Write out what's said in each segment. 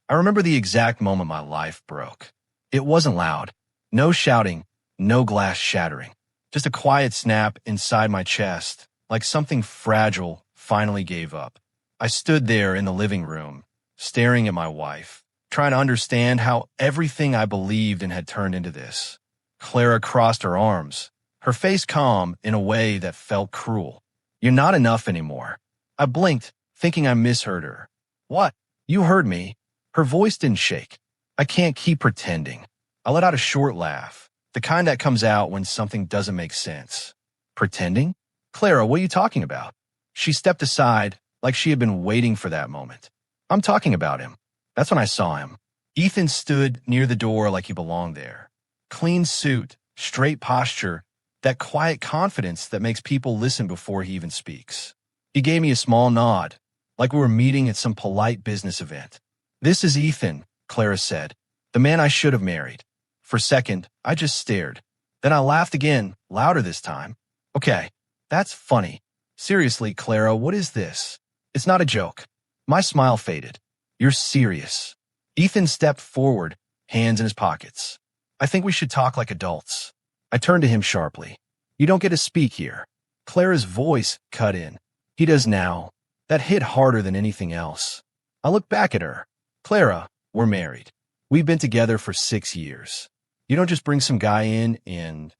I remember the exact moment my life broke. It wasn't loud. No shouting, no glass shattering. Just a quiet snap inside my chest, like something fragile finally gave up. I stood there in the living room, staring at my wife, trying to understand how everything I believed in had turned into this. Clara crossed her arms, her face calm in a way that felt cruel. "You're not enough anymore." I blinked, thinking I misheard her. "What? You heard me." Her voice didn't shake. "I can't keep pretending." I let out a short laugh, the kind that comes out when something doesn't make sense. "Pretending? Clara, what are you talking about?" She stepped aside, like she had been waiting for that moment. "I'm talking about him." That's when I saw him. Ethan stood near the door like he belonged there. Clean suit, straight posture, that quiet confidence that makes people listen before he even speaks. He gave me a small nod, like we were meeting at some polite business event. "This is Ethan," Clara said, "the man I should have married." For a second, I just stared. Then I laughed again, louder this time. "Okay, that's funny. Seriously, Clara, what is this?" "It's not a joke." My smile faded. "You're serious." Ethan stepped forward, hands in his pockets. "I think we should talk like adults." I turned to him sharply. "You don't get to speak here." Clara's voice cut in. "He does now." That hit harder than anything else. I looked back at her. "Clara, we're married. We've been together for 6 years. You don't just bring some guy in and—"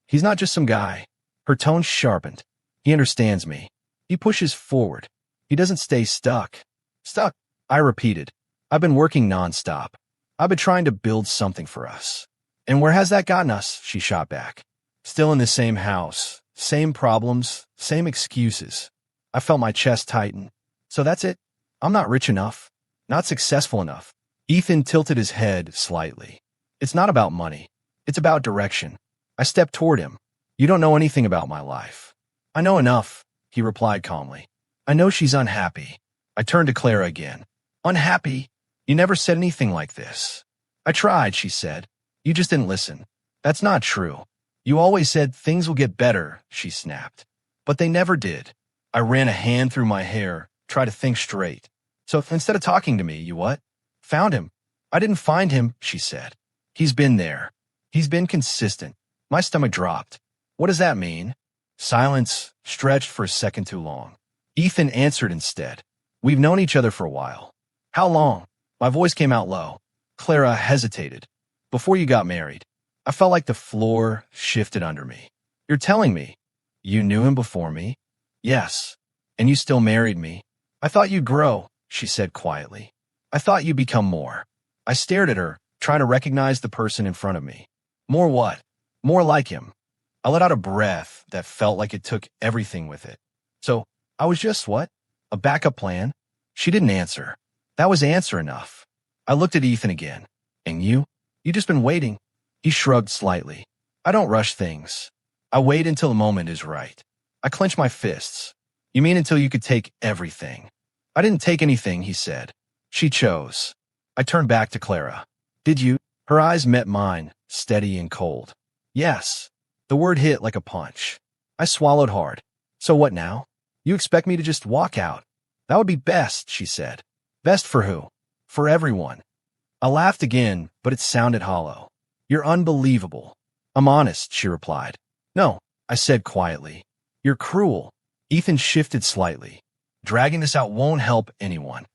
"He's not just some guy." Her tone sharpened. "He understands me. He pushes forward. He doesn't stay stuck." "Stuck," I repeated. "I've been working nonstop. I've been trying to build something for us." "And where has that gotten us?" she shot back. "Still in the same house, same problems, same excuses." I felt my chest tighten. "So that's it? I'm not rich enough, not successful enough." Ethan tilted his head slightly. "It's not about money. It's about direction." I stepped toward him. "You don't know anything about my life." "I know enough," he replied calmly. "I know she's unhappy." I turned to Clara again. "Unhappy? You never said anything like this." "I tried," she said. "You just didn't listen." "That's not true." "You always said things will get better," she snapped. "But they never did." I ran a hand through my hair, tried to think straight. "So instead of talking to me, you what?" "Found him." "I didn't find him," she said. "He's been there. He's been consistent." My stomach dropped. "What does that mean?" Silence stretched for a second too long. Ethan answered instead. "We've known each other for a while." "How long?" My voice came out low. Clara hesitated. "Before you got married." I felt like the floor shifted under me. "You're telling me you knew him before me?" "Yes." "And you still married me?" "I thought you'd grow," she said quietly. "I thought you'd become more." I stared at her, trying to recognize the person in front of me. "More what?" "More like him." I let out a breath that felt like it took everything with it. "So, I was just what? A backup plan?" She didn't answer. That was answer enough. I looked at Ethan again. "And you? You just been waiting." He shrugged slightly. "I don't rush things. I wait until the moment is right." I clenched my fists. "You mean until you could take everything?" "I didn't take anything," he said. "She chose." I turned back to Clara. "Did you?" Her eyes met mine, steady and cold. "Yes." The word hit like a punch. I swallowed hard. "So what now? You expect me to just walk out?" "That would be best," she said. "Best for who?" "For everyone." I laughed again, but it sounded hollow. "You're unbelievable." "I'm honest," she replied. "No," I said quietly. "You're cruel." Ethan shifted slightly. "Dragging this out won't help anyone."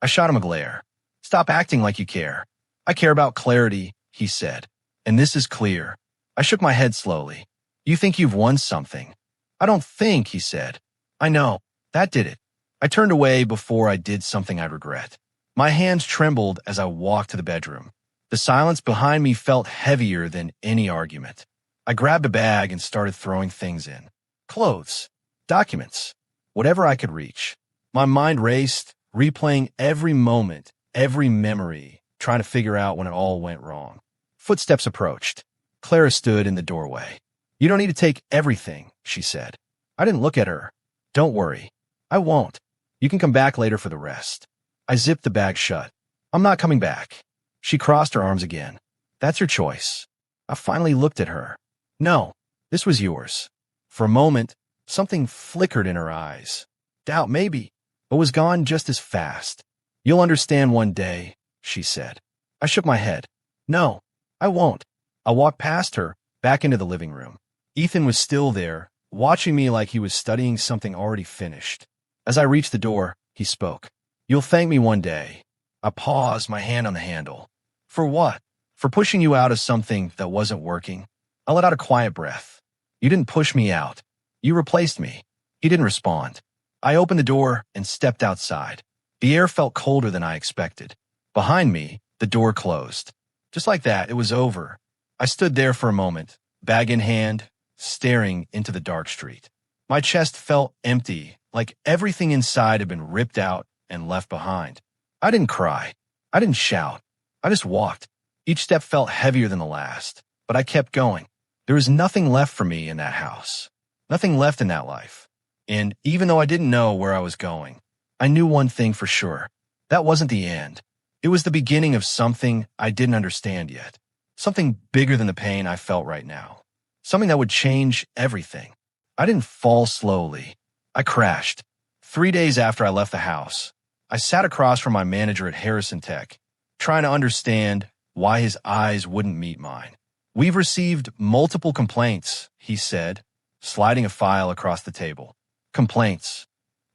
I shot him a glare. "Stop acting like you care." "I care about clarity," he said. "And this is clear." I shook my head slowly. "You think you've won something." "I don't think," he said. "I know. That did it." I turned away before I did something I'd regret. My hands trembled as I walked to the bedroom. The silence behind me felt heavier than any argument. I grabbed a bag and started throwing things in. Clothes, documents, whatever I could reach. My mind raced, replaying every moment, every memory, trying to figure out when it all went wrong. Footsteps approached. Clara stood in the doorway. "You don't need to take everything," she said. I didn't look at her. "Don't worry. I won't. You can come back later for the rest." I zipped the bag shut. "I'm not coming back." She crossed her arms again. "That's your choice." I finally looked at her. "No, this was yours." For a moment, something flickered in her eyes. Doubt maybe, but was gone just as fast. "You'll understand one day," she said. I shook my head. No, I won't. I walked past her, back into the living room. Ethan was still there, watching me like he was studying something already finished. As I reached the door, he spoke. You'll thank me one day. I paused, my hand on the handle. For what? For pushing you out of something that wasn't working? I let out a quiet breath. You didn't push me out. You replaced me. He didn't respond. I opened the door and stepped outside. The air felt colder than I expected. Behind me, the door closed. Just like that, it was over. I stood there for a moment, bag in hand, staring into the dark street. My chest felt empty, like everything inside had been ripped out and left behind. I didn't cry. I didn't shout. I just walked. Each step felt heavier than the last, but I kept going. There was nothing left for me in that house. Nothing left in that life. And even though I didn't know where I was going, I knew one thing for sure. That wasn't the end. It was the beginning of something I didn't understand yet. Something bigger than the pain I felt right now. Something that would change everything. I didn't fall slowly. I crashed. 3 days after I left the house, I sat across from my manager at Harrison Tech, trying to understand why his eyes wouldn't meet mine. We've received multiple complaints, he said, sliding a file across the table. Complaints.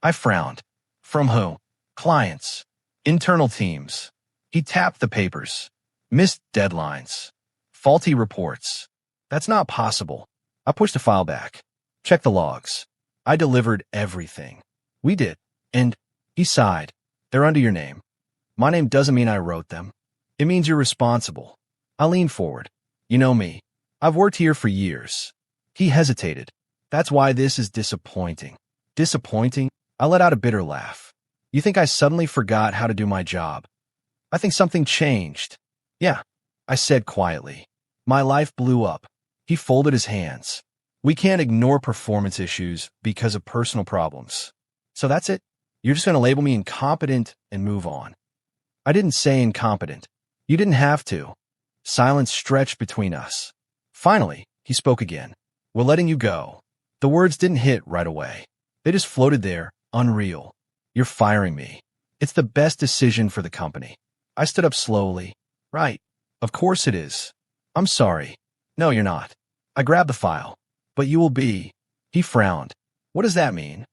I frowned. From who? Clients. Internal teams. He tapped the papers. Missed deadlines. Faulty reports. That's not possible. I pushed the file back. Checked the logs. I delivered everything. We did. And he sighed. They're under your name. My name doesn't mean I wrote them. It means you're responsible. I leaned forward. You know me. I've worked here for years. He hesitated. That's why this is disappointing. Disappointing? I let out a bitter laugh. You think I suddenly forgot how to do my job? I think something changed. Yeah, I said quietly. My life blew up. He folded his hands. We can't ignore performance issues because of personal problems. So that's it? You're just going to label me incompetent and move on. I didn't say incompetent. You didn't have to. Silence stretched between us. Finally, he spoke again. We're letting you go. The words didn't hit right away. They just floated there, unreal. You're firing me. It's the best decision for the company. I stood up slowly. Right. Of course it is. I'm sorry. No, you're not. I grabbed the file. But you will be. He frowned. What does that mean?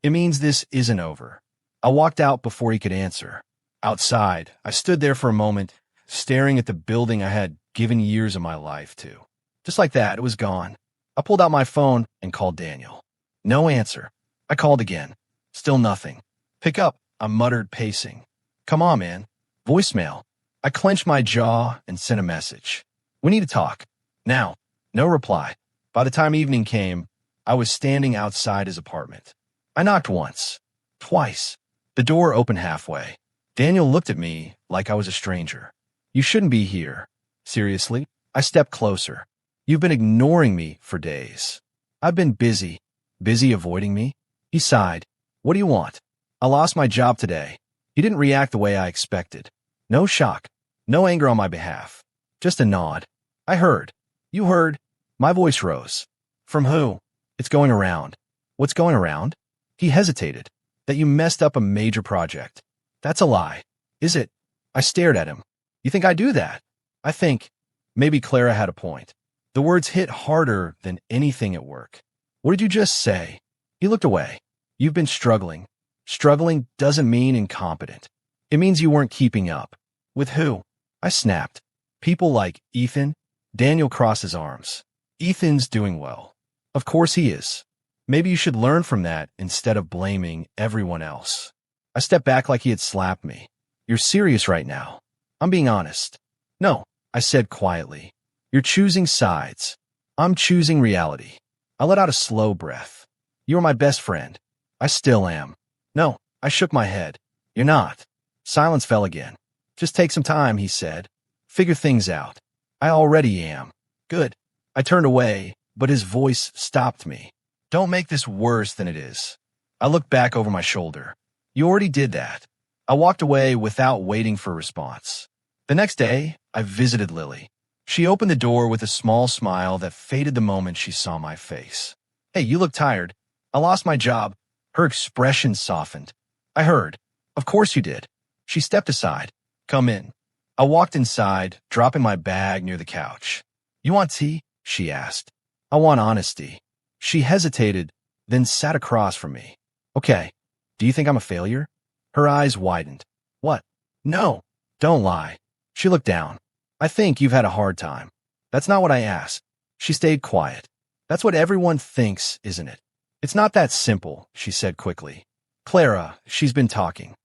It means this isn't over. I walked out before he could answer. Outside, I stood there for a moment, staring at the building I had given years of my life to. Just like that, it was gone. I pulled out my phone and called Daniel. No answer. I called again. Still nothing. Pick up, I muttered, pacing. Come on, man. Voicemail. I clenched my jaw and sent a message. We need to talk. Now. No reply. By the time evening came, I was standing outside his apartment. I knocked once. Twice. The door opened halfway. Daniel looked at me like I was a stranger. You shouldn't be here. Seriously? I stepped closer. You've been ignoring me for days. I've been busy. Busy avoiding me? He sighed. What do you want? I lost my job today. He didn't react the way I expected. No shock. No anger on my behalf. Just a nod. I heard. You heard. My voice rose. From who? It's going around. What's going around? He hesitated. That you messed up a major project. That's a lie. Is it? I stared at him. You think I do that? I think. Maybe Clara had a point. The words hit harder than anything at work. What did you just say? He looked away. You've been struggling. Struggling doesn't mean incompetent. It means you weren't keeping up. With who? I snapped. People like Ethan. Daniel crossed his arms. Ethan's doing well. Of course he is. Maybe you should learn from that instead of blaming everyone else. I stepped back like he had slapped me. You're serious right now. I'm being honest. No, I said quietly. You're choosing sides. I'm choosing reality. I let out a slow breath. You're my best friend. I still am. No, I shook my head. You're not. Silence fell again. Just take some time, he said. Figure things out. I already am. Good. I turned away, but his voice stopped me. Don't make this worse than it is. I looked back over my shoulder. You already did that. I walked away without waiting for a response. The next day, I visited Lily. She opened the door with a small smile that faded the moment she saw my face. Hey, you look tired. I lost my job. Her expression softened. I heard. Of course you did. She stepped aside. Come in. I walked inside, dropping my bag near the couch. You want tea? She asked. I want honesty. She hesitated, then sat across from me. Okay. Do you think I'm a failure? Her eyes widened. What? No. Don't lie. She looked down. I think you've had a hard time. That's not what I asked. She stayed quiet. That's what everyone thinks, isn't it? It's not that simple, she said quickly. Clara, she's been talking.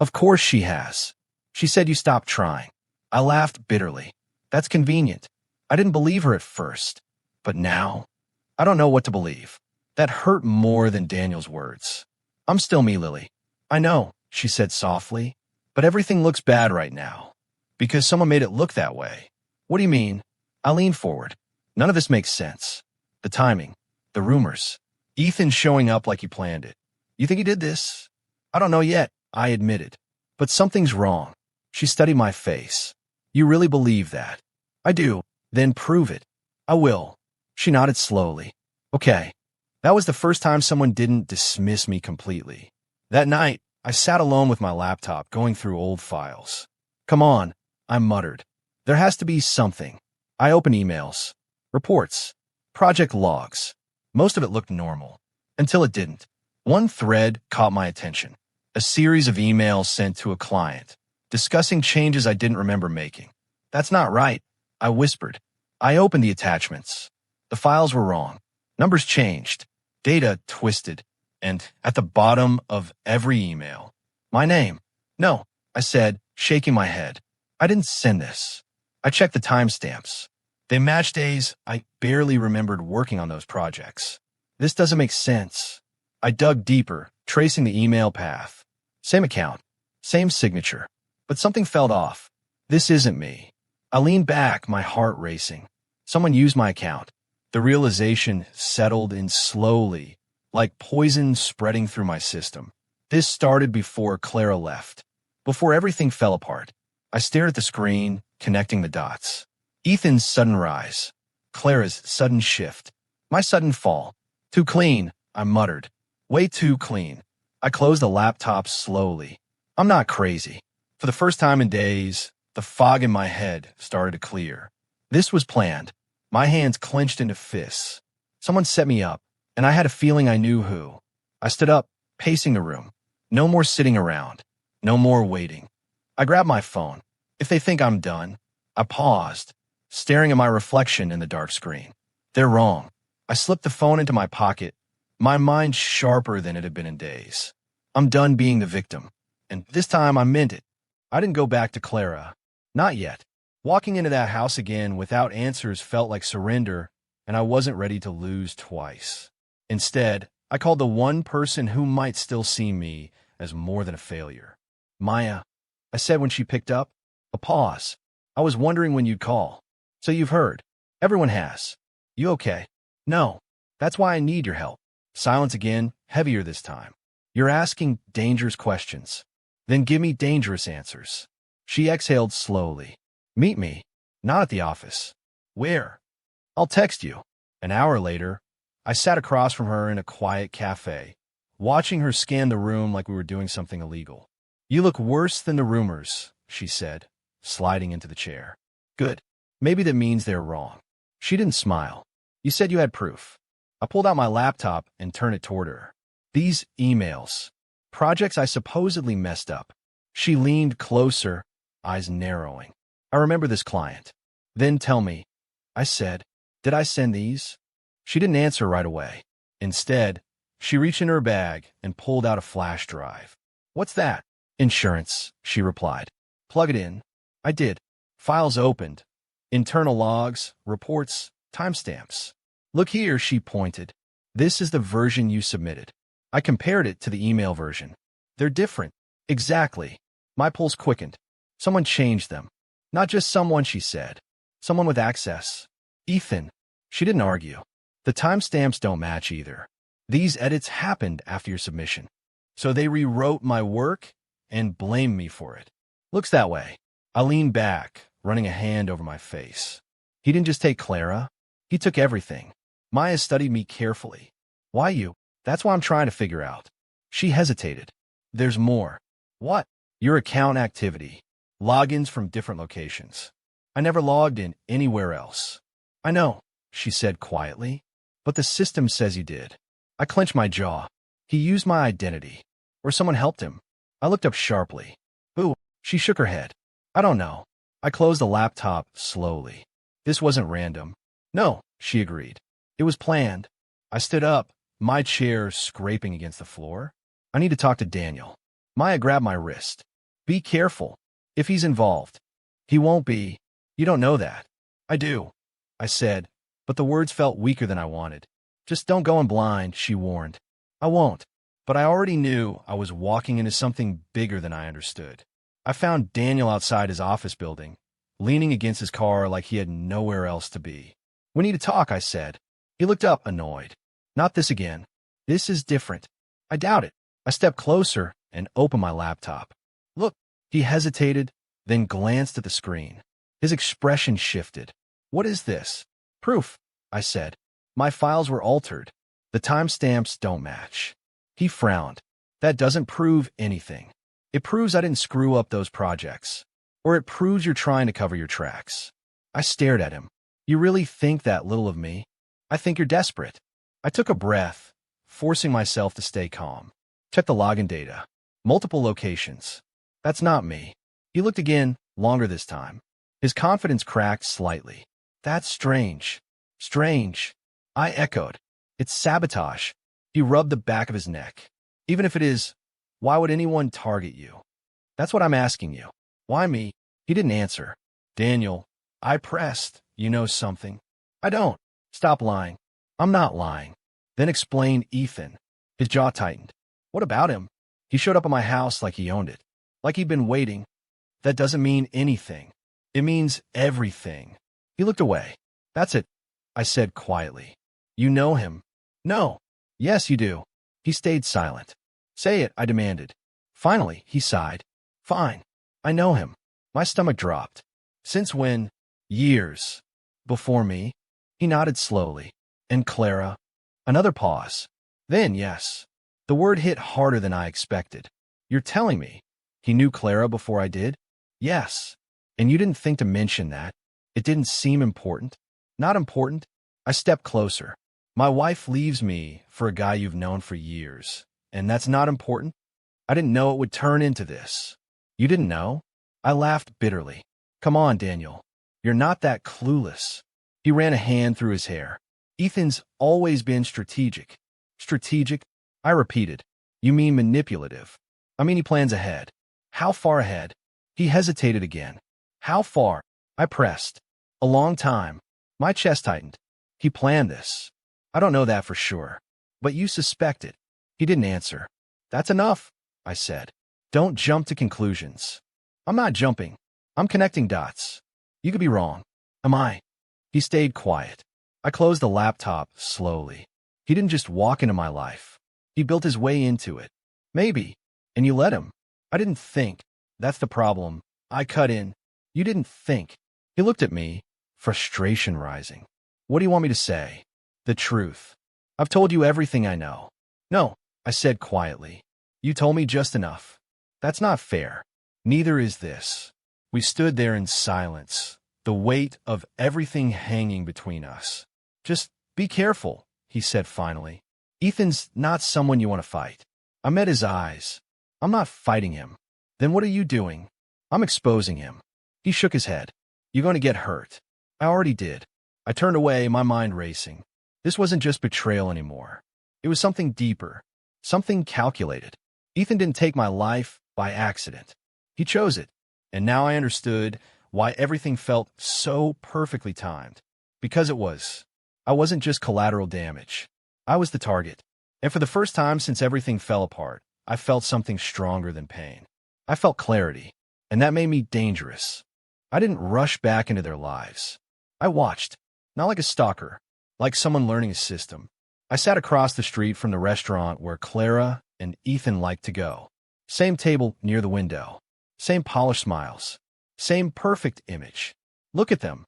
Of course she has. She said you stopped trying. I laughed bitterly. That's convenient. I didn't believe her at first. But now, I don't know what to believe. That hurt more than Daniel's words. I'm still me, Lily. I know, she said softly, but everything looks bad right now. Because someone made it look that way. What do you mean? I leaned forward. None of this makes sense. The timing, the rumors, Ethan showing up like he planned it. You think he did this? I don't know yet, I admitted. But something's wrong. She studied my face. You really believe that? I do. Then prove it. I will. She nodded slowly. Okay. That was the first time someone didn't dismiss me completely. That night, I sat alone with my laptop going through old files. Come on, I muttered. There has to be something. I opened emails, reports, project logs. Most of it looked normal, until it didn't. One thread caught my attention. A series of emails sent to a client, discussing changes I didn't remember making. That's not right, I whispered. I opened the attachments. The files were wrong. Numbers changed, data twisted, and at the bottom of every email, my name. No, I said, shaking my head. I didn't send this. I checked the timestamps. They matched days I barely remembered working on those projects. This doesn't make sense. I dug deeper, tracing the email path. Same account, same signature, but something felt off. This isn't me. I leaned back, my heart racing. Someone used my account. The realization settled in slowly, like poison spreading through my system. This started before Clara left, before everything fell apart. I stared at the screen, connecting the dots. Ethan's sudden rise, Clara's sudden shift, my sudden fall. Too clean, I muttered. Way too clean. I closed the laptop slowly. I'm not crazy. For the first time in days, the fog in my head started to clear. This was planned. My hands clenched into fists. Someone set me up, and I had a feeling I knew who. I stood up, pacing the room. No more sitting around. No more waiting. I grabbed my phone. If they think I'm done, I paused, staring at my reflection in the dark screen. They're wrong. I slipped the phone into my pocket, my mind sharper than it had been in days. I'm done being the victim. And this time I meant it. I didn't go back to Clara. Not yet. Walking into that house again without answers felt like surrender, and I wasn't ready to lose twice. Instead, I called the one person who might still see me as more than a failure. Maya, I said when she picked up. A pause. I was wondering when you'd call. So you've heard. Everyone has. You okay? No. That's why I need your help. Silence again, heavier this time. You're asking dangerous questions. Then give me dangerous answers. She exhaled slowly. Meet me. Not at the office. Where? I'll text you. An hour later, I sat across from her in a quiet cafe, watching her scan the room like we were doing something illegal. You look worse than the rumors, she said, sliding into the chair. Good. Maybe that means they're wrong. She didn't smile. You said you had proof. I pulled out my laptop and turned it toward her. These emails. Projects I supposedly messed up. She leaned closer, eyes narrowing. I remember this client. Then tell me. I said, did I send these? She didn't answer right away. Instead, she reached in her bag and pulled out a flash drive. What's that? Insurance, she replied. Plug it in. I did. Files opened. Internal logs, reports, timestamps. Look here, she pointed. This is the version you submitted. I compared it to the email version. They're different. Exactly. My pulse quickened. Someone changed them. Not just someone, she said. Someone with access. Ethan. She didn't argue. The timestamps don't match either. These edits happened after your submission. So they rewrote my work and blamed me for it. Looks that way. I leaned back, running a hand over my face. He didn't just take Clara. He took everything. Maya studied me carefully. Why you? That's what I'm trying to figure out. She hesitated. There's more. What? Your account activity. logins from different locations. I never logged in anywhere else. I know, she said quietly, but the system says you did. I clenched my jaw. He used my identity. Or someone helped him. I looked up sharply. Who? She shook her head. I don't know. I closed the laptop slowly. This wasn't random. No, she agreed. It was planned. I stood up, my chair scraping against the floor. I need to talk to Daniel. Maya grabbed my wrist. Be careful. If he's involved. He won't be. You don't know that. I do, I said, but the words felt weaker than I wanted. Just don't go in blind, she warned. I won't. But I already knew I was walking into something bigger than I understood. I found Daniel outside his office building, leaning against his car like he had nowhere else to be. We need to talk, I said. He looked up, annoyed. Not this again. This is different. I doubt it. I stepped closer and opened my laptop. Look, he hesitated, then glanced at the screen. His expression shifted. What is this? Proof, I said. My files were altered. The timestamps don't match. He frowned. That doesn't prove anything. It proves I didn't screw up those projects. Or it proves you're trying to cover your tracks. I stared at him. You really think that little of me? I think you're desperate. I took a breath, forcing myself to stay calm. Check the login data. Multiple locations. That's not me. He looked again, longer this time. His confidence cracked slightly. That's strange. Strange. I echoed. It's sabotage. He rubbed the back of his neck. Even if it is, why would anyone target you? That's what I'm asking you. Why me? He didn't answer. Daniel, I pressed. You know something. I don't. Stop lying. I'm not lying. Then explained Ethan. His jaw tightened. What about him? He showed up at my house like he owned it. Like he'd been waiting. That doesn't mean anything. It means everything. He looked away. That's it, I said quietly. You know him? No. Yes, you do. He stayed silent. Say it, I demanded. Finally, he sighed. Fine. I know him. My stomach dropped. Since when? Years. Before me? He nodded slowly. And Clara? Another pause. Then, yes. The word hit harder than I expected. You're telling me he knew Clara before I did? Yes. And you didn't think to mention that? It didn't seem important? Not important? I stepped closer. My wife leaves me for a guy you've known for years. And that's not important? I didn't know it would turn into this. You didn't know? I laughed bitterly. Come on, Daniel. You're not that clueless. He ran a hand through his hair. Ethan's always been strategic. Strategic? I repeated. You mean manipulative. I mean he plans ahead. How far ahead? He hesitated again. How far? I pressed. A long time. My chest tightened. He planned this. I don't know that for sure. But you suspect it. He didn't answer. That's enough, I said. Don't jump to conclusions. I'm not jumping. I'm connecting dots. You could be wrong. Am I? He stayed quiet. I closed the laptop slowly. He didn't just walk into my life. He built his way into it. Maybe. And you let him. I didn't think. That's the problem. I cut in. You didn't think. He looked at me, frustration rising. What do you want me to say? The truth. I've told you everything I know. No, I said quietly. You told me just enough. That's not fair. Neither is this. We stood there in silence, the weight of everything hanging between us. Just be careful, he said finally. Ethan's not someone you want to fight. I met his eyes. I'm not fighting him. Then what are you doing? I'm exposing him. He shook his head. You're going to get hurt. I already did. I turned away, my mind racing. This wasn't just betrayal anymore. It was something deeper, something calculated. Ethan didn't take my life by accident. He chose it. And now I understood why everything felt so perfectly timed. Because it was. I wasn't just collateral damage. I was the target. And for the first time since everything fell apart, I felt something stronger than pain. I felt clarity. And that made me dangerous. I didn't rush back into their lives. I watched, not like a stalker, like someone learning a system. I sat across the street from the restaurant where Clara and Ethan liked to go. Same table near the window. Same polished smiles. Same perfect image. Look at them.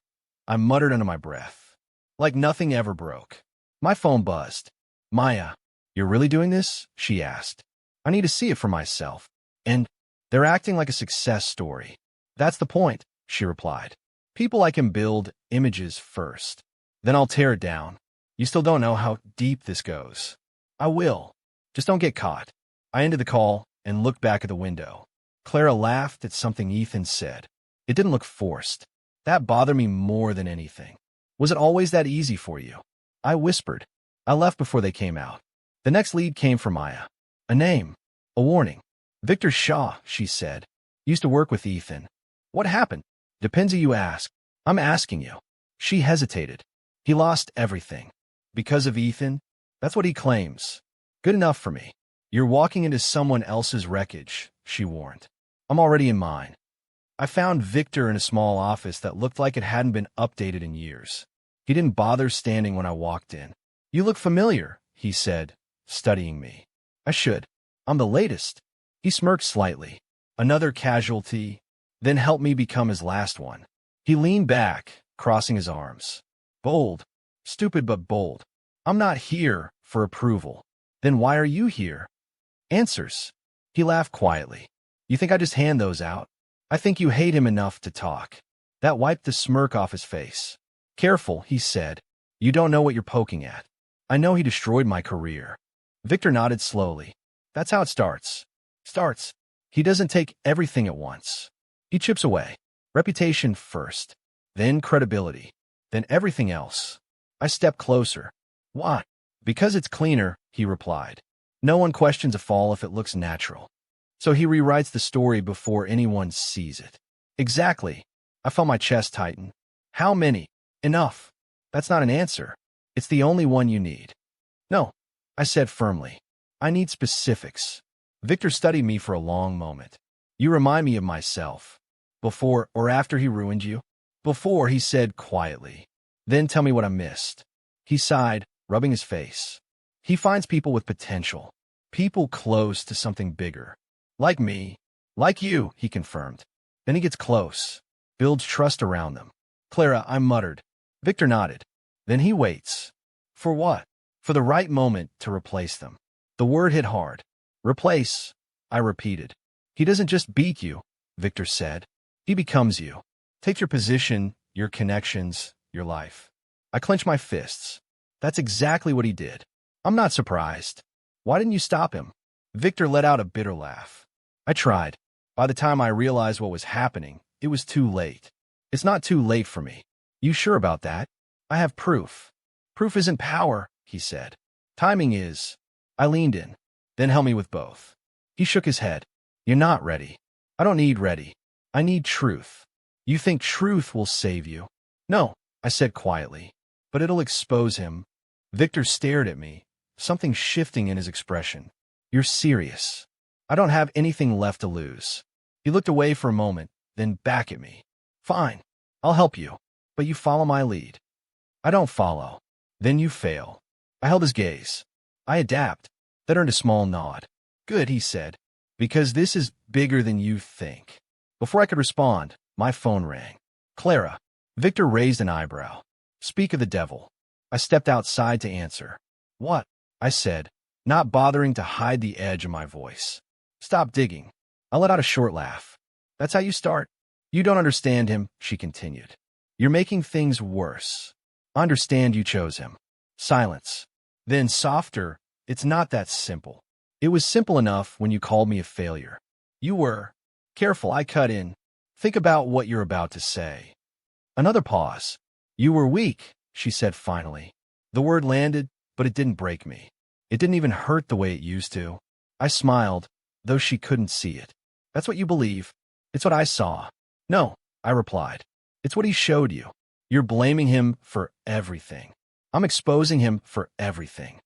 I muttered under my breath. Like nothing ever broke. My phone buzzed. Maya, you're really doing this? She asked. I need to see it for myself. And they're acting like a success story. That's the point, she replied. People I can build images first. Then I'll tear it down. You still don't know how deep this goes. I will. Just don't get caught. I ended the call and looked back at the window. Clara laughed at something Ethan said. It didn't look forced. That bothered me more than anything. Was it always that easy for you? I whispered. I left before they came out. The next lead came from Maya. A name. A warning. Victor Shaw, she said. Used to work with Ethan. What happened? Depends who you ask. I'm asking you. She hesitated. He lost everything. Because of Ethan? That's what he claims. Good enough for me. You're walking into someone else's wreckage, she warned. I'm already in mine. I found Victor in a small office that looked like it hadn't been updated in years. He didn't bother standing when I walked in. You look familiar, he said, studying me. I should. I'm the latest. He smirked slightly. Another casualty, then helped me become his last one. He leaned back, crossing his arms. Bold. Stupid but bold. I'm not here for approval. Then why are you here? Answers. He laughed quietly. You think I just hand those out? I think you hate him enough to talk. That wiped the smirk off his face. Careful, he said. You don't know what you're poking at. I know he destroyed my career. Victor nodded slowly. That's how it starts. He doesn't take everything at once. He chips away. Reputation first, then credibility, then everything else. I stepped closer. Why? Because it's cleaner, he replied. No one questions a fall if it looks natural. So he rewrites the story before anyone sees it. Exactly. I felt my chest tighten. How many? Enough. That's not an answer. It's the only one you need. No, I said firmly. I need specifics. Victor studied me for a long moment. You remind me of myself. Before or after he ruined you? Before, he said quietly. Then tell me what I missed. He sighed, rubbing his face. He finds people with potential. People close to something bigger. Like me. Like you, he confirmed. Then he gets close. Builds trust around them. Clara, I muttered. Victor nodded. Then he waits. For what? For the right moment to replace them. The word hit hard. Replace, I repeated. He doesn't just beat you, Victor said. He becomes you. Takes your position, your connections, your life. I clenched my fists. That's exactly what he did. I'm not surprised. Why didn't you stop him? Victor let out a bitter laugh. I tried. By the time I realized what was happening, it was too late. It's not too late for me. You sure about that? I have proof. Proof isn't power, he said. Timing is. I leaned in. Then help me with both. He shook his head. You're not ready. I don't need ready. I need truth. You think truth will save you? No, I said quietly. But it'll expose him. Victor stared at me, something shifting in his expression. You're serious. I don't have anything left to lose. He looked away for a moment, then back at me. Fine. I'll help you. But you follow my lead. I don't follow. Then you fail. I held his gaze. I adapt. That earned a small nod. Good, he said. Because this is bigger than you think. Before I could respond, my phone rang. Clara. Victor raised an eyebrow. Speak of the devil. I stepped outside to answer. What? I said, not bothering to hide the edge of my voice. Stop digging. I let out a short laugh. That's how you start. You don't understand him, she continued. You're making things worse. I understand you chose him. Silence. Then softer, it's not that simple. It was simple enough when you called me a failure. You were. Careful, I cut in. Think about what you're about to say. Another pause. You were weak, she said finally. The word landed, but it didn't break me. It didn't even hurt the way it used to. I smiled, though she couldn't see it. That's what you believe. It's what I saw. No, I replied. It's what he showed you. You're blaming him for everything. I'm exposing him for everything.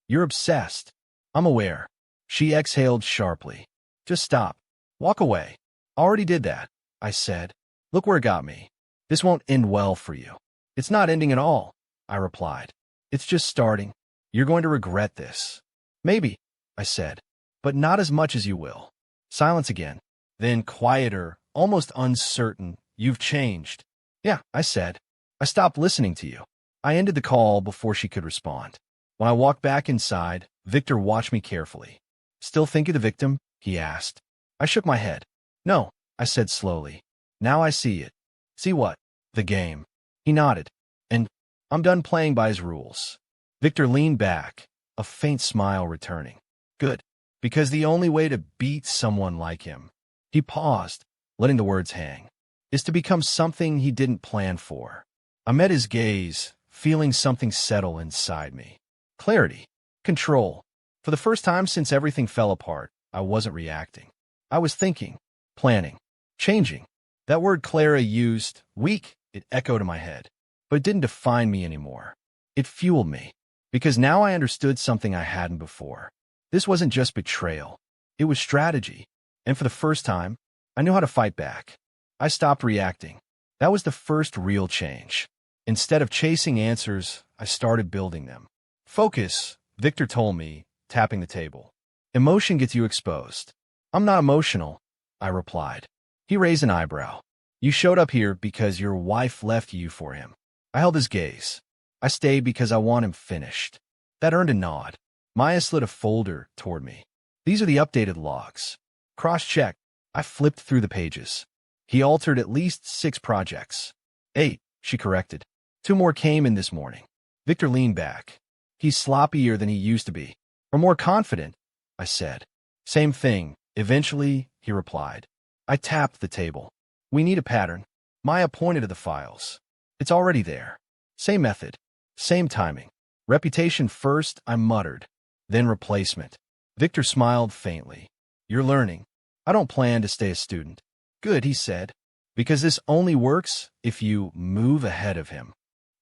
You're obsessed. I'm aware. She exhaled sharply. Just stop. Walk away. Already did that, I said. Look where it got me. This won't end well for you. It's not ending at all, I replied. It's just starting. You're going to regret this. Maybe, I said, but not as much as you will. Silence again. Then quieter, almost uncertain. You've changed. Yeah, I said. I stopped listening to you. I ended the call before she could respond. When I walked back inside, Victor watched me carefully. Still think of the victim? He asked. I shook my head. No, I said slowly. Now I see it. See what? The game. He nodded. And I'm done playing by his rules. Victor leaned back, a faint smile returning. Good. Because the only way to beat someone like him, he paused, letting the words hang, is to become something he didn't plan for. I met his gaze, feeling something settle inside me. Clarity. Control. For the first time since everything fell apart, I wasn't reacting. I was thinking, planning, changing. That word Clara used, weak, it echoed in my head. But it didn't define me anymore. It fueled me. Because now I understood something I hadn't before. This wasn't just betrayal. It was strategy. And for the first time, I knew how to fight back. I stopped reacting. That was the first real change. Instead of chasing answers, I started building them. Focus, Victor told me, tapping the table. Emotion gets you exposed. I'm not emotional, I replied. He raised an eyebrow. You showed up here because your wife left you for him. I held his gaze. I stayed because I want him finished. That earned a nod. Maya slid a folder toward me. These are the updated logs. Cross-check. I flipped through the pages. He altered at least 6 projects. 8, she corrected. 2 more came in this morning. Victor leaned back. He's sloppier than he used to be. Or more confident, I said. Same thing. Eventually, he replied. I tapped the table. We need a pattern. Maya pointed to the files. It's already there. Same method. Same timing. Reputation first, I muttered. Then replacement. Victor smiled faintly. You're learning. I don't plan to stay a student. Good, he said. Because this only works if you move ahead of him.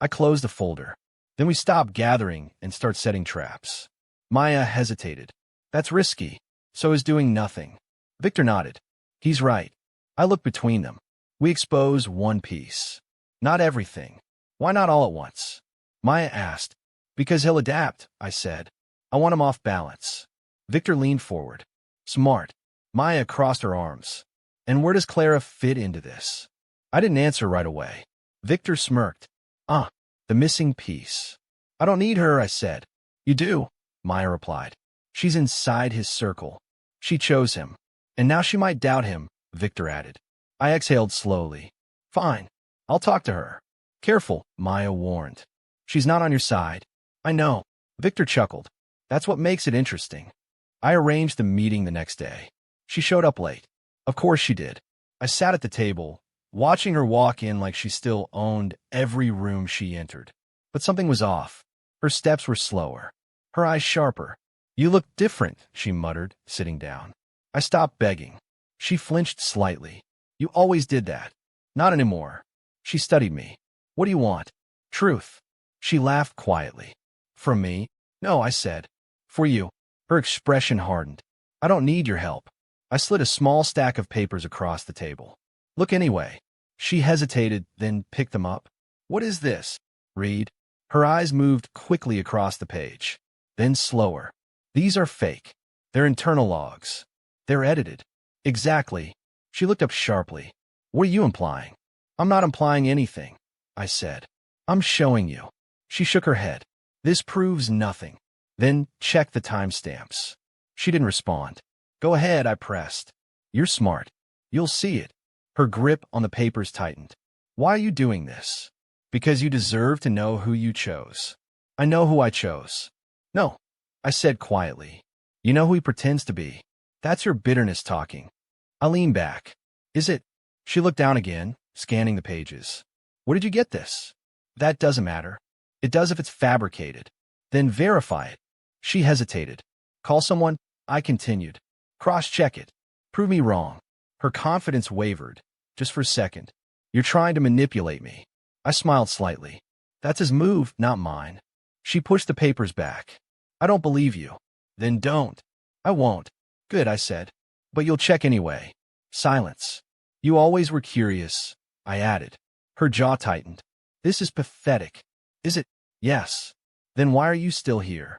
I closed the folder. Then we stopped gathering and start setting traps. Maya hesitated. That's risky. So is doing nothing. Victor nodded. He's right. I looked between them. We expose one piece. Not everything. Why not all at once? Maya asked. Because he'll adapt, I said. I want him off balance. Victor leaned forward. Smart. Maya crossed her arms. And where does Clara fit into this? I didn't answer right away. Victor smirked. The missing piece. I don't need her, I said. You do, Maya replied. She's inside his circle. She chose him. And now she might doubt him, Victor added. I exhaled slowly. Fine. I'll talk to her. Careful, Maya warned. She's not on your side. I know. Victor chuckled. That's what makes it interesting. I arranged the meeting the next day. She showed up late. Of course she did. I sat at the table, watching her walk in like she still owned every room she entered. But something was off. Her steps were slower. Her eyes sharper. You look different, she muttered, sitting down. I stopped begging. She flinched slightly. You always did that. Not anymore. She studied me. What do you want? Truth. She laughed quietly. From me? No, I said. For you. Her expression hardened. I don't need your help. I slid a small stack of papers across the table. Look anyway. She hesitated, then picked them up. What is this? Read. Her eyes moved quickly across the page. Then slower. These are fake. They're internal logs. They're edited. Exactly. She looked up sharply. What are you implying? I'm not implying anything, I said. I'm showing you. She shook her head. This proves nothing. Then check the timestamps. She didn't respond. Go ahead, I pressed. You're smart. You'll see it. Her grip on the papers tightened. Why are you doing this? Because you deserve to know who you chose. I know who I chose. No, I said quietly. You know who he pretends to be. That's your bitterness talking. I leaned back. Is it? She looked down again, scanning the pages. Where did you get this? That doesn't matter. It does if it's fabricated. Then verify it. She hesitated. Call someone? I continued. Cross-check it. Prove me wrong. Her confidence wavered, just for a second. You're trying to manipulate me. I smiled slightly. That's his move, not mine. She pushed the papers back. I don't believe you. Then don't. I won't. Good, I said. But you'll check anyway. Silence. You always were curious, I added. Her jaw tightened. This is pathetic. Is it? Yes. Then why are you still here?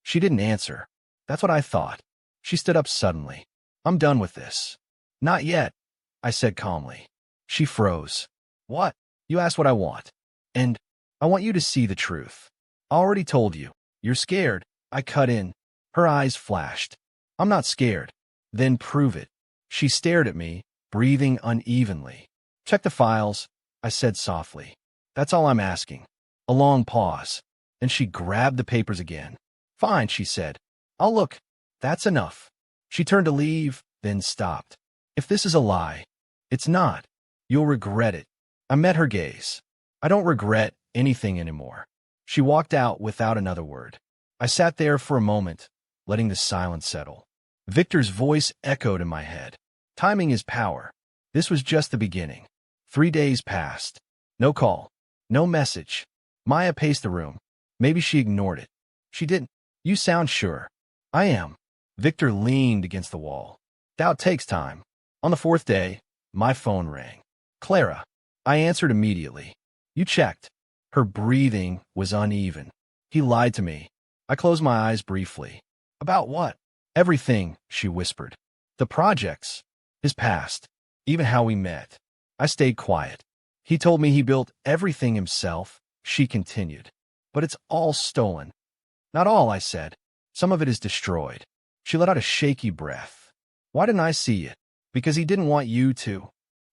She didn't answer. That's what I thought. She stood up suddenly. I'm done with this. Not yet, I said calmly. She froze. What? You asked what I want. And I want you to see the truth. I already told you. You're scared. I cut in. Her eyes flashed. I'm not scared. Then prove it. She stared at me, breathing unevenly. Check the files, I said softly. That's all I'm asking. A long pause, and she grabbed the papers again. Fine, she said. I'll look. That's enough. She turned to leave, then stopped. If this is a lie, it's not. You'll regret it. I met her gaze. I don't regret anything anymore. She walked out without another word. I sat there for a moment, letting the silence settle. Victor's voice echoed in my head. Timing is power. This was just the beginning. 3 days passed. No call. No message. Maya paced the room. Maybe she ignored it. She didn't. You sound sure. I am. Victor leaned against the wall. Doubt takes time. On the 4th day, my phone rang. Clara. I answered immediately. You checked. Her breathing was uneven. He lied to me. I closed my eyes briefly. About what? Everything, she whispered. The projects. His past. Even how we met. I stayed quiet. He told me he built everything himself, she continued. But it's all stolen. Not all, I said. Some of it is destroyed. She let out a shaky breath. Why didn't I see it? Because he didn't want you to.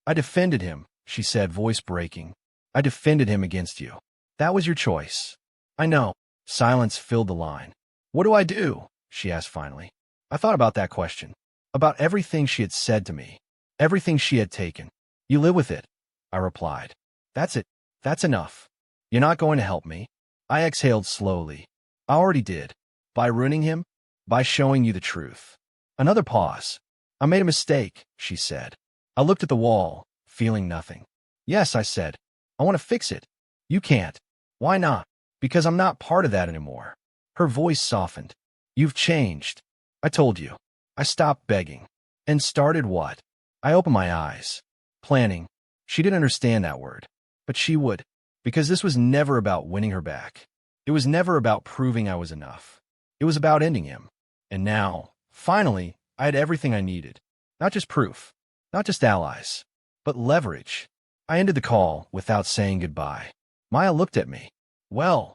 I defended him, she said, voice breaking. I defended him against you. That was your choice. I know. Silence filled the line. What do I do? She asked finally. I thought about that question. About everything she had said to me. Everything she had taken. You live with it, I replied. That's it. That's enough. You're not going to help me. I exhaled slowly. I already did. By ruining him. By showing you the truth. Another pause. I made a mistake, she said. I looked at the wall, feeling nothing. Yes, I said. I want to fix it. You can't. Why not? Because I'm not part of that anymore. Her voice softened. You've changed. I told you. I stopped begging. And started what? I opened my eyes. Planning. She didn't understand that word. But she would. Because this was never about winning her back. It was never about proving I was enough. It was about ending him. And now, finally, I had everything I needed. Not just proof. Not just allies. But leverage. I ended the call without saying goodbye. Maya looked at me. Well,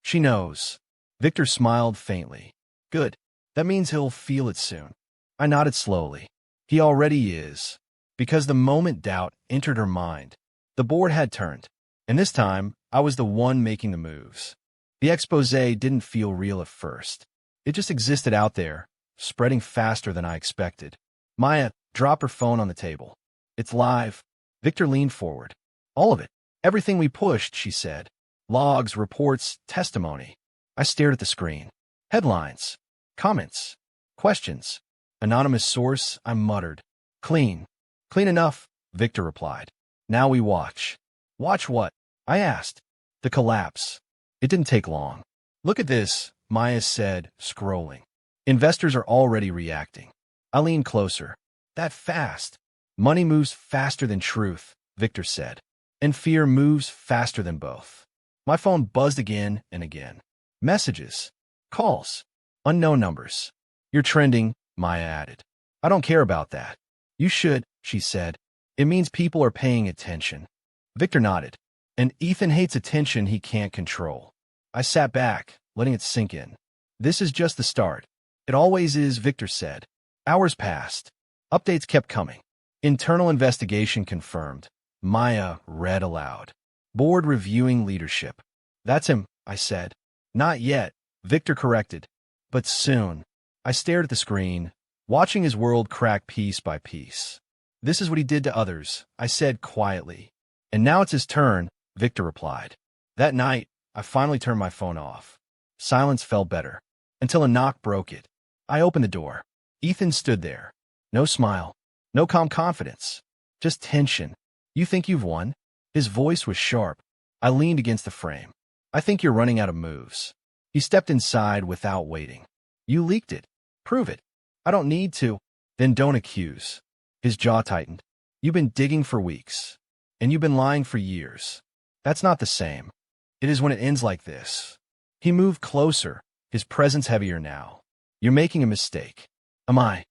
she knows. Victor smiled faintly. Good. That means he'll feel it soon. I nodded slowly. He already is. Because the moment doubt entered her mind, the board had turned. And this time, I was the one making the moves. The expose didn't feel real at first. It just existed out there, spreading faster than I expected. Maya dropped her phone on the table. It's live. Victor leaned forward. All of it. Everything we pushed, she said. Logs, reports, testimony. I stared at the screen. Headlines. Comments. Questions. Anonymous source, I muttered. Clean. Clean enough, Victor replied. Now we watch. Watch what? I asked. The collapse. It didn't take long. Look at this, Maya said, scrolling. Investors are already reacting. I leaned closer. That fast. Money moves faster than truth, Victor said. And fear moves faster than both. My phone buzzed again and again. Messages. Calls. Unknown numbers. You're trending, Maya added. I don't care about that. You should, she said. It means people are paying attention. Victor nodded. And Ethan hates attention he can't control. I sat back, letting it sink in. This is just the start. It always is, Victor said. Hours passed. Updates kept coming. Internal investigation confirmed. Maya read aloud. Board reviewing leadership. That's him, I said. Not yet, Victor corrected. But soon. I stared at the screen, watching his world crack piece by piece. This is what he did to others, I said quietly. And now it's his turn, Victor replied. That night, I finally turned my phone off. Silence felt better, until a knock broke it. I opened the door. Ethan stood there. No smile. No calm confidence. Just tension. You think you've won? His voice was sharp. I leaned against the frame. I think you're running out of moves. He stepped inside without waiting. You leaked it. Prove it. I don't need to. Then don't accuse. His jaw tightened. You've been digging for weeks. And you've been lying for years. That's not the same. It is when it ends like this. He moved closer, his presence heavier now. You're making a mistake. Am I?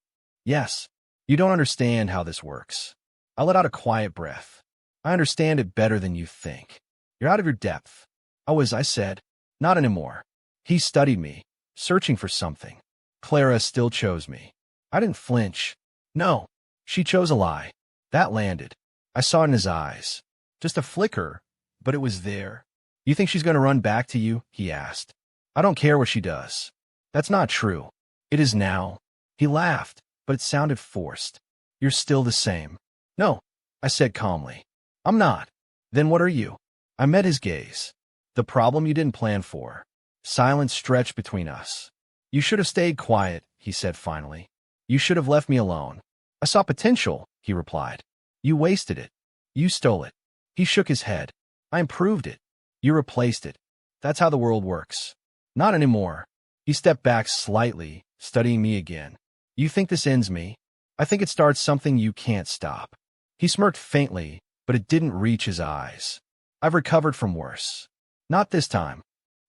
Yes. You don't understand how this works. I let out a quiet breath. I understand it better than you think. You're out of your depth. I said. Not anymore. He studied me, searching for something. Clara still chose me. I didn't flinch. No. She chose a lie. That landed. I saw it in his eyes. Just a flicker, but it was there. You think she's going to run back to you? He asked. I don't care what she does. That's not true. It is now. He laughed, but it sounded forced. You're still the same. No, I said calmly. I'm not. Then what are you? I met his gaze. The problem you didn't plan for. Silence stretched between us. You should have stayed quiet, he said finally. You should have left me alone. I saw potential, he replied. You wasted it. You stole it. He shook his head. I improved it. You replaced it. That's how the world works. Not anymore. He stepped back slightly, studying me again. You think this ends me? I think it starts something you can't stop. He smirked faintly, but it didn't reach his eyes. I've recovered from worse. Not this time.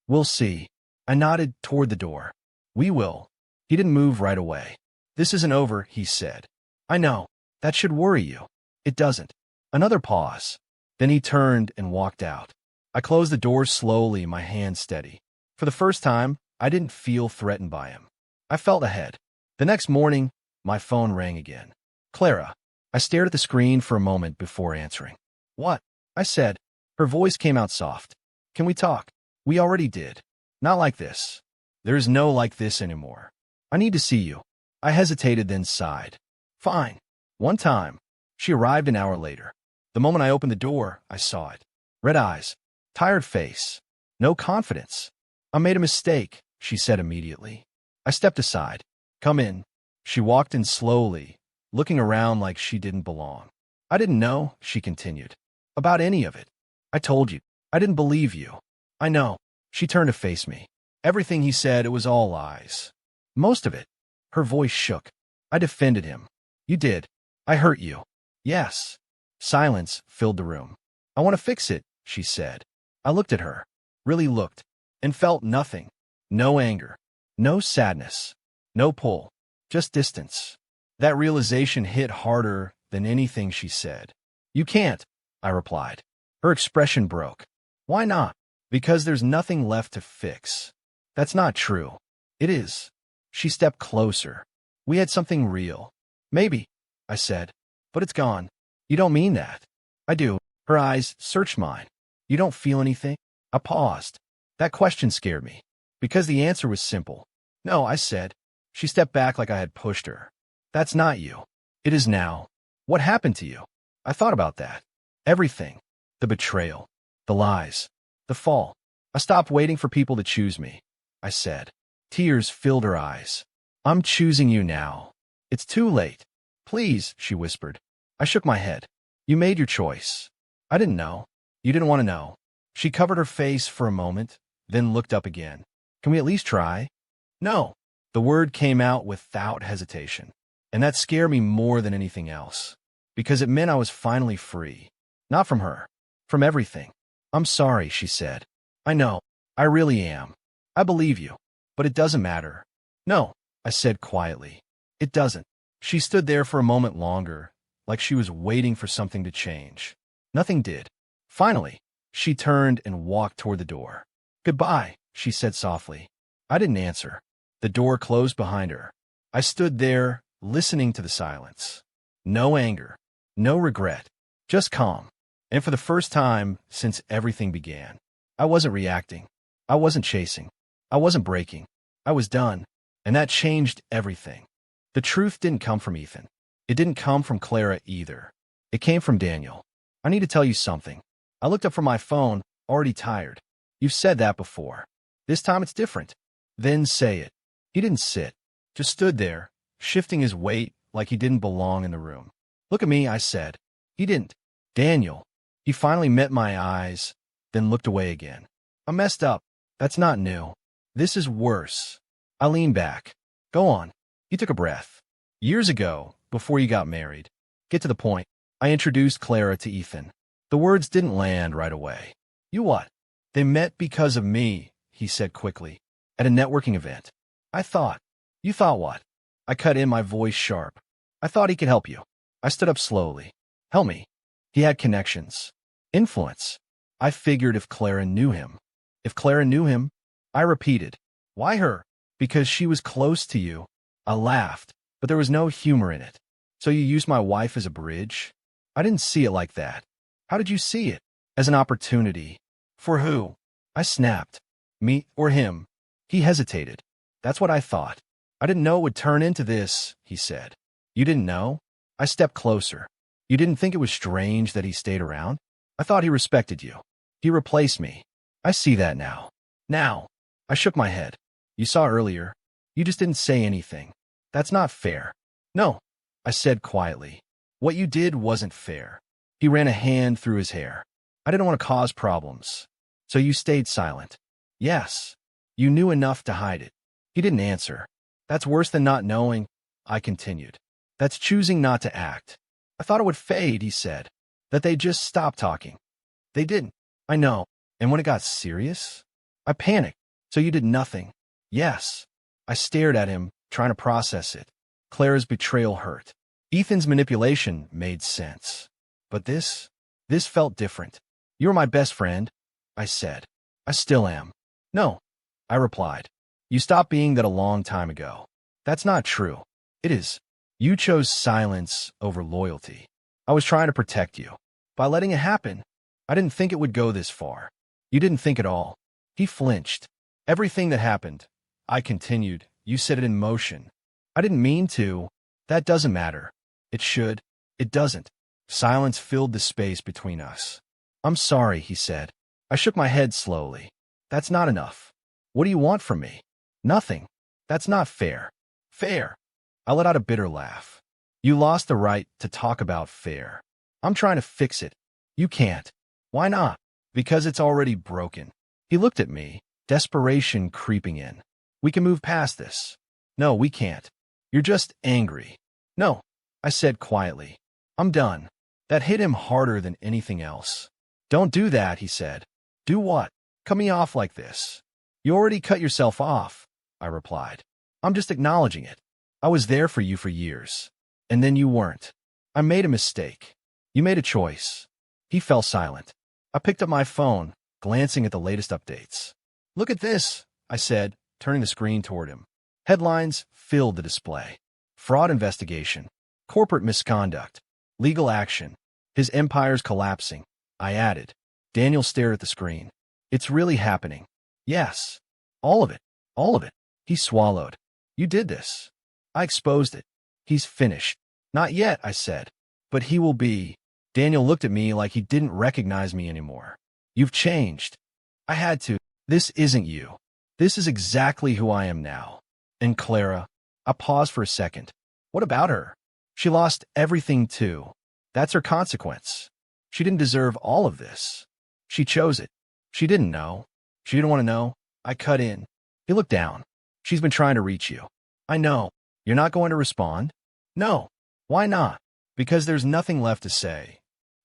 We'll see. I nodded toward the door. We will. He didn't move right away. This isn't over, he said. I know. That should worry you. It doesn't. Another pause. Then he turned and walked out. I closed the door slowly, my hand steady. For the first time, I didn't feel threatened by him. I felt ahead. The next morning, my phone rang again. Clara. I stared at the screen for a moment before answering. What? I said. Her voice came out soft. Can we talk? We already did. Not like this. There is no like this anymore. I need to see you. I hesitated, then sighed. Fine. One time. She arrived an hour later. The moment I opened the door, I saw it. Red eyes. Tired face. No confidence. I made a mistake, she said immediately. I stepped aside. Come in. She walked in slowly, looking around like she didn't belong. I didn't know, she continued, about any of it. I told you. I didn't believe you. I know. She turned to face me. Everything he said, it was all lies. Most of it. Her voice shook. I defended him. You did. I hurt you. Yes. Silence filled the room. I want to fix it, she said. I looked at her. Really looked. And felt nothing. No anger. No sadness. No pull. Just distance. That realization hit harder than anything she said. You can't, I replied. Her expression broke. Why not? Because there's nothing left to fix. That's not true. It is. She stepped closer. We had something real. Maybe, I said. But it's gone. You don't mean that. I do. Her eyes searched mine. You don't feel anything? I paused. That question scared me. Because the answer was simple. No, I said. She stepped back like I had pushed her. That's not you. It is now. What happened to you? I thought about that. Everything. The betrayal. The lies. The fall. I stopped waiting for people to choose me. I said. Tears filled her eyes. I'm choosing you now. It's too late. Please, she whispered. I shook my head. You made your choice. I didn't know. You didn't want to know. She covered her face for a moment, then looked up again. Can we at least try? No. The word came out without hesitation. And that scared me more than anything else. Because it meant I was finally free. Not from her. From everything. I'm sorry, she said. I know. I really am. I believe you. But it doesn't matter. No, I said quietly. It doesn't. She stood there for a moment longer, like she was waiting for something to change. Nothing did. Finally, she turned and walked toward the door. Goodbye, she said softly. I didn't answer. The door closed behind her. I stood there, listening to the silence. No anger. No regret. Just calm. And for the first time since everything began, I wasn't reacting. I wasn't chasing. I wasn't breaking. I was done. And that changed everything. The truth didn't come from Ethan. It didn't come from Clara either. It came from Daniel. I need to tell you something. I looked up from my phone, already tired. You've said that before. This time it's different. Then say it. He didn't sit. Just stood there, shifting his weight like he didn't belong in the room. Look at me, I said. He didn't. Daniel. He finally met my eyes, then looked away again. I messed up. That's not new. This is worse. I leaned back. Go on. He took a breath. Years ago, before you got married. Get to the point. I introduced Clara to Ethan. The words didn't land right away. You what? They met because of me, he said quickly. At a networking event. I thought. You thought what? I cut in, my voice sharp. I thought he could help you. I stood up slowly. Help me. He had connections. Influence. I figured if Clara knew him. If Clara knew him, I repeated. Why her? Because she was close to you. I laughed, but there was no humor in it. So you used my wife as a bridge? I didn't see it like that. How did you see it? As an opportunity. For who? I snapped. Me or him? He hesitated. That's what I thought. I didn't know it would turn into this, he said. You didn't know? I stepped closer. You didn't think it was strange that he stayed around? I thought he respected you. He replaced me. I see that now. Now. I shook my head. You saw earlier. You just didn't say anything. That's not fair. No, I said quietly. What you did wasn't fair. He ran a hand through his hair. I didn't want to cause problems. So you stayed silent. Yes. You knew enough to hide it. He didn't answer. That's worse than not knowing, I continued. That's choosing not to act. I thought it would fade, he said. That they'd just stop talking. They didn't. I know. And when it got serious, I panicked. So you did nothing. Yes. I stared at him, trying to process it. Clara's betrayal hurt. Ethan's manipulation made sense. But this felt different. You were my best friend, I said. I still am. No, I replied. You stopped being that a long time ago. That's not true. It is. You chose silence over loyalty. I was trying to protect you. By letting it happen, I didn't think it would go this far. You didn't think at all. He flinched. Everything that happened, I continued, you set it in motion. I didn't mean to. That doesn't matter. It should. It doesn't. Silence filled the space between us. I'm sorry, he said. I shook my head slowly. That's not enough. What do you want from me? Nothing. That's not fair. Fair. I let out a bitter laugh. You lost the right to talk about fair. I'm trying to fix it. You can't. Why not? Because it's already broken. He looked at me, desperation creeping in. We can move past this. No, we can't. You're just angry. No, I said quietly. I'm done. That hit him harder than anything else. Don't do that, he said. Do what? Cut me off like this. You already cut yourself off, I replied. I'm just acknowledging it. I was there for you for years. And then you weren't. I made a mistake. You made a choice. He fell silent. I picked up my phone, glancing at the latest updates. Look at this, I said, turning the screen toward him. Headlines filled the display. Fraud investigation. Corporate misconduct. Legal action. His empire's collapsing. I added. Daniel stared at the screen. It's really happening. Yes. All of it. All of it. He swallowed. You did this. I exposed it. He's finished. Not yet, I said. But he will be. Daniel looked at me like he didn't recognize me anymore. You've changed. I had to. This isn't you. This is exactly who I am now. And Clara, I paused for a second. What about her? She lost everything too. That's her consequence. She didn't deserve all of this. She chose it. She didn't know. She didn't want to know. I cut in. He looked down. She's been trying to reach you. I know. You're not going to respond? No. Why not? Because there's nothing left to say.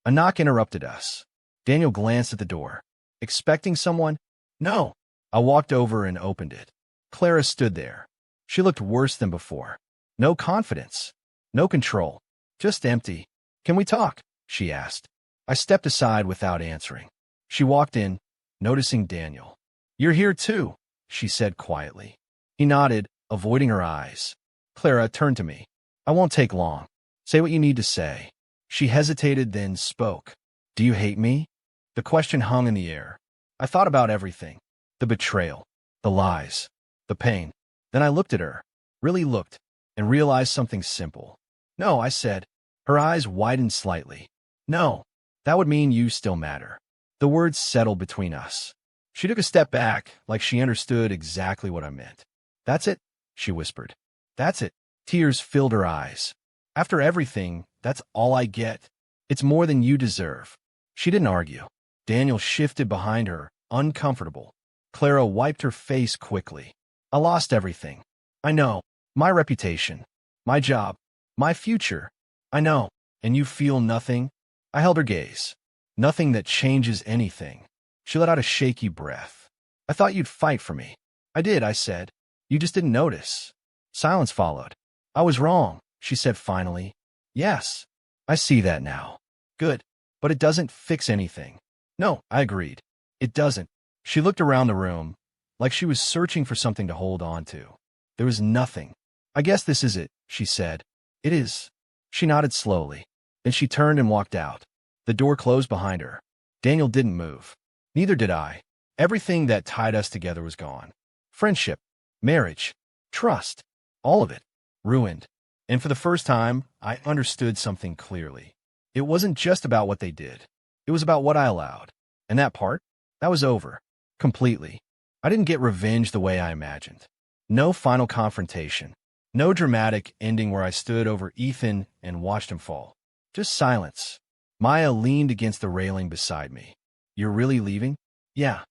A knock interrupted us. Daniel glanced at the door. Expecting someone? No. I walked over and opened it. Clara stood there. She looked worse than before. No confidence. No control. Just empty. Can we talk? She asked. I stepped aside without answering. She walked in, noticing Daniel. You're here too, she said quietly. He nodded, avoiding her eyes. Clara turned to me. I won't take long. Say what you need to say. She hesitated, then spoke. Do you hate me? The question hung in the air. I thought about everything. The betrayal, the lies, the pain. Then I looked at her, really looked, and realized something simple. No, I said. Her eyes widened slightly. No, that would mean you still matter. The words settled between us. She took a step back, like she understood exactly what I meant. That's it, she whispered. That's it. Tears filled her eyes. After everything, that's all I get. It's more than you deserve. She didn't argue. Daniel shifted behind her, uncomfortable. Clara wiped her face quickly. I lost everything. I know. My reputation. My job. My future. I know. And you feel nothing? I held her gaze. Nothing that changes anything. She let out a shaky breath. I thought you'd fight for me. I did, I said. You just didn't notice. Silence followed. I was wrong, she said finally. Yes, I see that now. Good, but it doesn't fix anything. No, I agreed. It doesn't. She looked around the room, like she was searching for something to hold on to. There was nothing. I guess this is it, she said. It is. She nodded slowly. Then she turned and walked out. The door closed behind her. Daniel didn't move. Neither did I. Everything that tied us together was gone. Friendship, marriage, trust, all of it, ruined. And for the first time, I understood something clearly. It wasn't just about what they did. It was about what I allowed. And that part, that was over. Completely. I didn't get revenge the way I imagined. No final confrontation. No dramatic ending where I stood over Ethan and watched him fall. Just silence. Maya leaned against the railing beside me. You're really leaving? Yeah.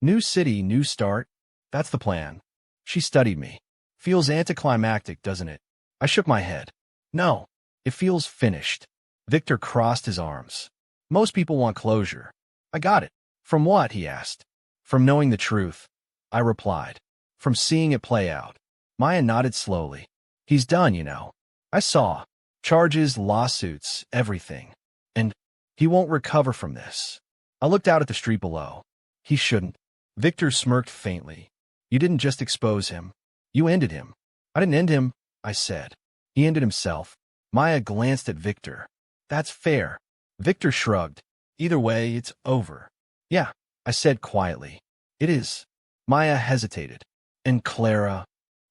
New city, new start. That's the plan. She studied me. Feels anticlimactic, doesn't it? I shook my head. No. It feels finished. Victor crossed his arms. Most people want closure. I got it. From what? He asked. From knowing the truth. I replied. From seeing it play out. Maya nodded slowly. He's done, you know. I saw. Charges, lawsuits, everything. And he won't recover from this. I looked out at the street below. He shouldn't. Victor smirked faintly. You didn't just expose him. You ended him. I didn't end him, I said. He ended himself. Maya glanced at Victor. That's fair. Victor shrugged. Either way, it's over. Yeah, I said quietly. It is. Maya hesitated. And Clara?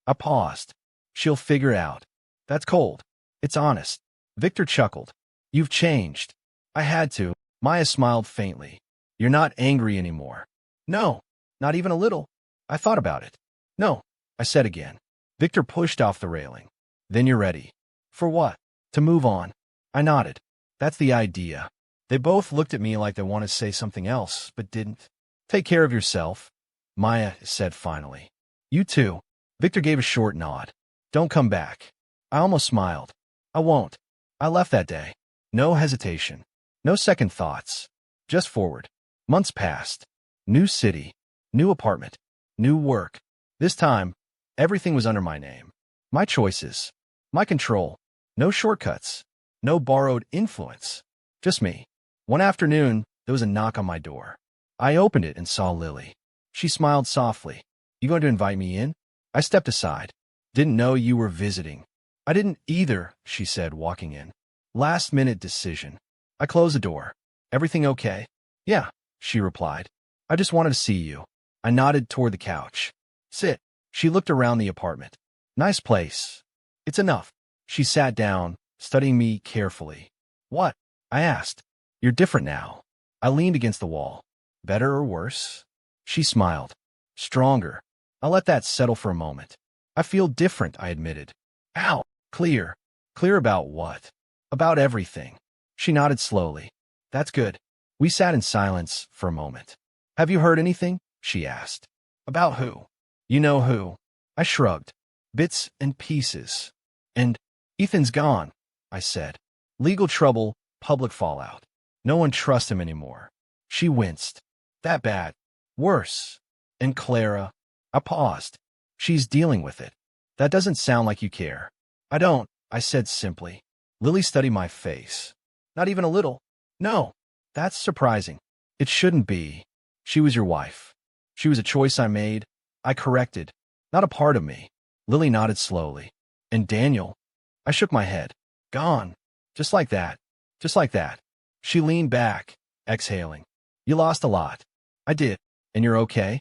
I paused. She'll figure it out. That's cold. It's honest. Victor chuckled. You've changed. I had to. Maya smiled faintly. You're not angry anymore. No, not even a little. I thought about it. No, I said again. Victor pushed off the railing. Then you're ready. For what? To move on. I nodded. That's the idea. They both looked at me like they wanted to say something else, but didn't. Take care of yourself, Maya said finally. You too. Victor gave a short nod. Don't come back. I almost smiled. I won't. I left that day. No hesitation. No second thoughts. Just forward. Months passed. New city. New apartment. New work. This time, everything was under my name. My choices. My control. No shortcuts. No borrowed influence. Just me. One afternoon, there was a knock on my door. I opened it and saw Lily. She smiled softly. You going to invite me in? I stepped aside. Didn't know you were visiting. I didn't either, she said, walking in. Last-minute decision. I closed the door. Everything okay? Yeah, she replied. I just wanted to see you. I nodded toward the couch. Sit. She looked around the apartment. Nice place. It's enough. She sat down, studying me carefully. What? I asked. You're different now. I leaned against the wall. Better or worse? She smiled. Stronger. I'll let that settle for a moment. I feel different, I admitted. Ow. Clear. Clear about what? About everything. She nodded slowly. That's good. We sat in silence for a moment. Have you heard anything? She asked. About who? You know who. I shrugged. Bits and pieces. And Ethan's gone, I said. Legal trouble, public fallout. No one trusts him anymore. She winced. That bad. Worse. And Clara. I paused. She's dealing with it. That doesn't sound like you care. I don't, I said simply. Lily studied my face. Not even a little. No. That's surprising. It shouldn't be. She was your wife. She was a choice I made. I corrected. Not a part of me. Lily nodded slowly. And Daniel? I shook my head. Gone. Just like that. Just like that. She leaned back, exhaling. You lost a lot. I did. And you're okay?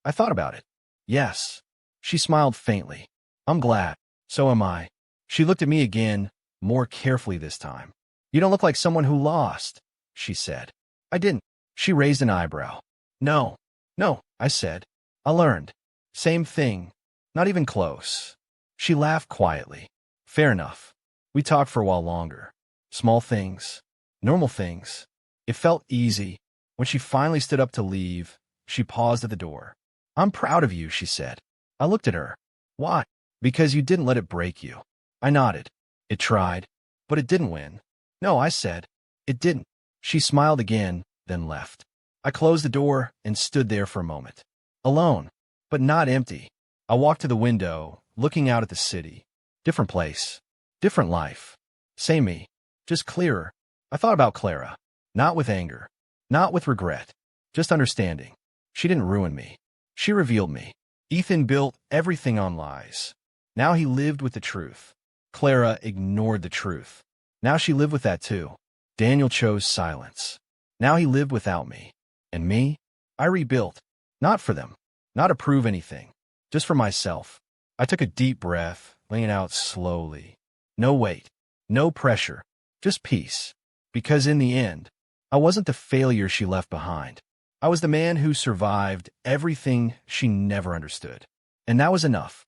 I thought about it. Yes. She smiled faintly. I'm glad. So am I. She looked at me again, more carefully this time. You don't look like someone who lost, she said. I didn't. She raised an eyebrow. No. No, I said. I learned. Same thing. Not even close. She laughed quietly. Fair enough. We talked for a while longer. Small things. Normal things. It felt easy. When she finally stood up to leave, she paused at the door. I'm proud of you, she said. I looked at her. Why? Because you didn't let it break you. I nodded. It tried, but it didn't win. No, I said. It didn't. She smiled again, then left. I closed the door and stood there for a moment. Alone, but not empty. I walked to the window, looking out at the city. Different place. Different life. Same me. Just clearer. I thought about Clara. Not with anger. Not with regret. Just understanding. She didn't ruin me. She revealed me. Ethan built everything on lies. Now he lived with the truth. Clara ignored the truth. Now she lived with that too. Daniel chose silence. Now he lived without me. And me? I rebuilt. Not for them. Not to prove anything. Just for myself. I took a deep breath, laying out slowly. No weight. No pressure. Just peace. Because in the end, I wasn't the failure she left behind. I was the man who survived everything she never understood. And that was enough.